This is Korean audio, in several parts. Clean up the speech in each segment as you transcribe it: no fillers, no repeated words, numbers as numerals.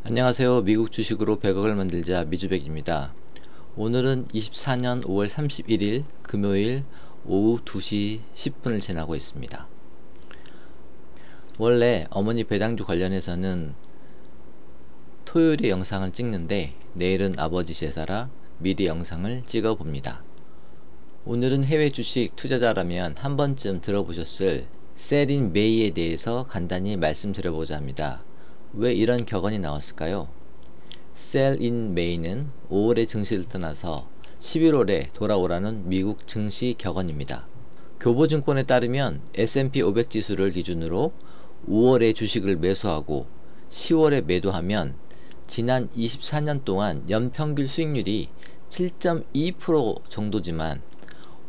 안녕하세요. 미국 주식으로 100억을 만들자 미주백입니다. 오늘은 24년 5월 31일 금요일 오후 2시 10분을 지나고 있습니다. 원래 어머니 배당주 관련해서는 토요일에 영상을 찍는데 내일은 아버지 제사라 미리 영상을 찍어 봅니다. 오늘은 해외 주식 투자자라면 한 번쯤 들어보셨을 셀인 메이에 대해서 간단히 말씀드려보자 합니다. 왜 이런 격언이 나왔을까요? Sell in May는 5월에 증시를 떠나서 11월에 돌아오라는 미국 증시 격언입니다. 교보증권에 따르면 S&P 500 지수를 기준으로 5월에 주식을 매수하고 10월에 매도하면 지난 24년 동안 연평균 수익률이 7.2% 정도지만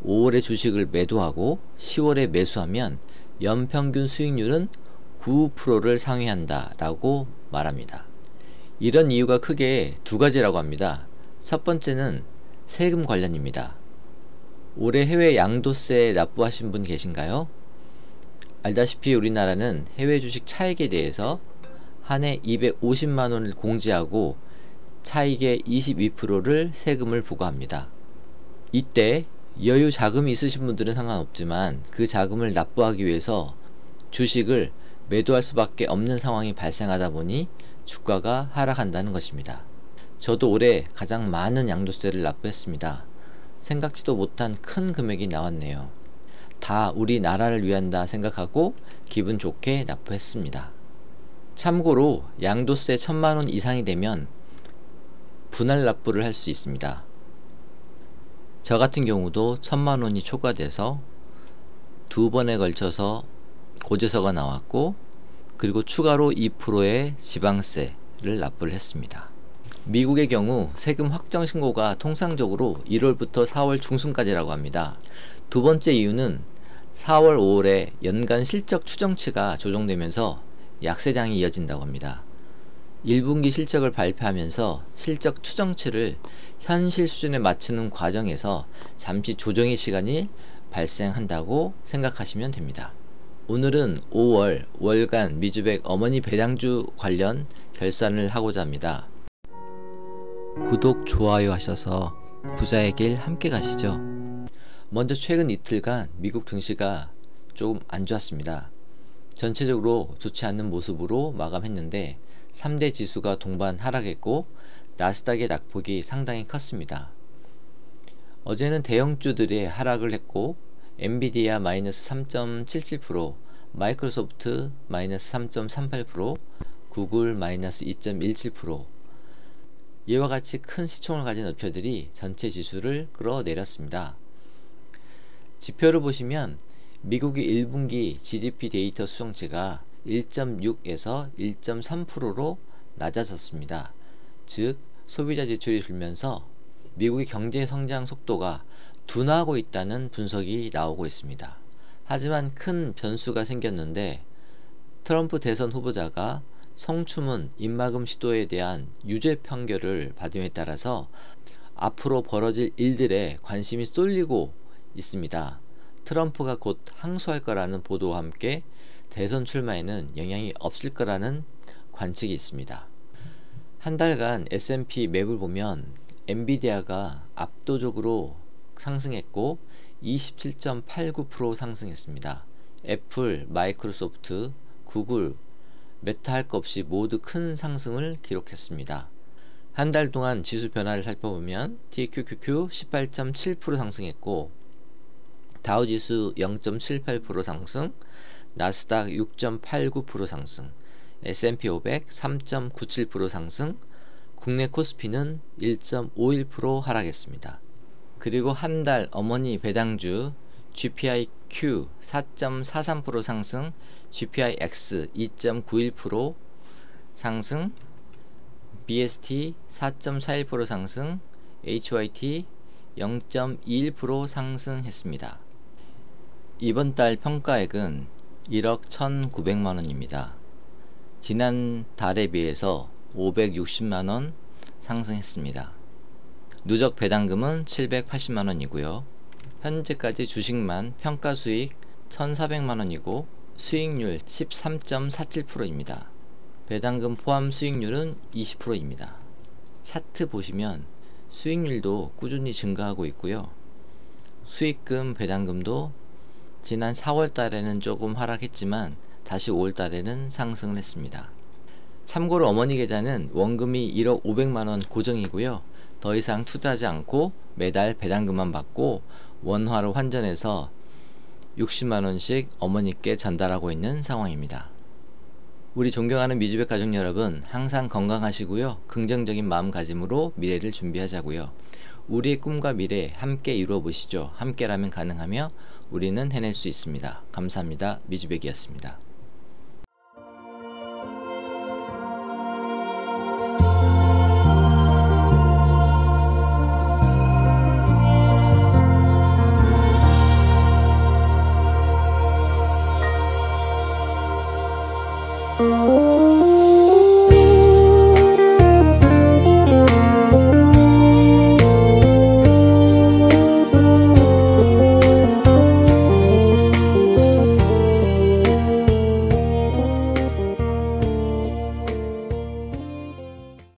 5월에 주식을 매도하고 10월에 매수하면 연평균 수익률은 9%를 상회한다 라고 말합니다. 이런 이유가 크게 두 가지라고 합니다. 첫 번째는 세금 관련입니다. 올해 해외 양도세 납부하신 분 계신가요? 알다시피 우리나라는 해외 주식 차익에 대해서 한 해 250만원을 공제하고 차익의 22%를 세금을 부과합니다. 이때 여유 자금이 있으신 분들은 상관없지만 그 자금을 납부하기 위해서 주식을 매도할 수밖에 없는 상황이 발생하다 보니 주가가 하락한다는 것입니다. 저도 올해 가장 많은 양도세를 납부했습니다. 생각지도 못한 큰 금액이 나왔네요. 다 우리나라를 위한다 생각하고 기분 좋게 납부했습니다. 참고로 양도세 1000만원 이상이 되면 분할 납부를 할 수 있습니다. 저 같은 경우도 1000만원이 초과돼서 두 번에 걸쳐서 고지서가 나왔고 그리고 추가로 2%의 지방세를 납부를 했습니다. 미국의 경우 세금 확정 신고가 통상적으로 1월부터 4월 중순까지라고 합니다. 두 번째 이유는 4월 5월에 연간 실적 추정치가 조정되면서 약세장이 이어진다고 합니다. 1분기 실적을 발표하면서 실적 추정치를 현실 수준에 맞추는 과정에서 잠시 조정의 시간이 발생한다고 생각하시면 됩니다. 오늘은 5월 월간 미주백 어머니 배당주 관련 결산을 하고자 합니다. 구독, 좋아요 하셔서 부자의 길 함께 가시죠. 먼저 최근 이틀간 미국 증시가 조금 안 좋았습니다. 전체적으로 좋지 않는 모습으로 마감했는데 3대 지수가 동반 하락했고 나스닥의 낙폭이 상당히 컸습니다. 어제는 대형주들이 하락을 했고 엔비디아 마이너스 3.77%, 마이크로소프트 마이너스 3.38%, 구글 마이너스 2.17%, 이와 같이 큰 시총을 가진 업체들이 전체 지수를 끌어내렸습니다. 지표를 보시면 미국의 1분기 GDP 데이터 수정치가 1.6에서 1.3%로 낮아졌습니다. 즉 소비자 지출이 줄면서 미국의 경제 성장 속도가 둔화하고 있다는 분석이 나오고 있습니다. 하지만 큰 변수가 생겼는데 트럼프 대선 후보자가 성추문 입막음 시도에 대한 유죄 판결을 받음에 따라서 앞으로 벌어질 일들에 관심이 쏠리고 있습니다. 트럼프가 곧 항소할 거라는 보도와 함께 대선 출마에는 영향이 없을 거라는 관측이 있습니다. 한 달간 S&P 맵을 보면 엔비디아가 압도적으로 상승했고 27.89% 상승했습니다. 애플, 마이크로소프트, 구글, 메타 할 것 없이 모두 큰 상승을 기록했습니다. 한 달 동안 지수 변화를 살펴보면 TQQQ 18.7% 상승했고 다우지수 0.78% 상승, 나스닥 6.89% 상승, S&P 500 3.97% 상승, 국내 코스피는 1.51% 하락했습니다. 그리고 한 달 어머니 배당주 GPIQ 4.43% 상승, GPIX 2.91% 상승, BST 4.41% 상승, HYT 0.21% 상승했습니다. 이번 달 평가액은 1억 1,900만원입니다. 지난 달에 비해서 560만원 상승했습니다. 누적 배당금은 780만원이고요. 현재까지 주식만 평가수익 1,400만원이고 수익률 13.47%입니다. 배당금 포함 수익률은 20%입니다. 차트 보시면 수익률도 꾸준히 증가하고 있고요. 수익금, 배당금도 지난 4월 달에는 조금 하락했지만 다시 5월 달에는 상승을 했습니다. 참고로 어머니 계좌는 원금이 1억 500만원 고정이고요. 더 이상 투자하지 않고 매달 배당금만 받고 원화로 환전해서 60만원씩 어머니께 전달하고 있는 상황입니다. 우리 존경하는 미주백 가족 여러분, 항상 건강하시고요. 긍정적인 마음가짐으로 미래를 준비하자고요. 우리의 꿈과 미래 함께 이루어 보시죠. 함께라면 가능하며 우리는 해낼 수 있습니다. 감사합니다. 미주백이었습니다.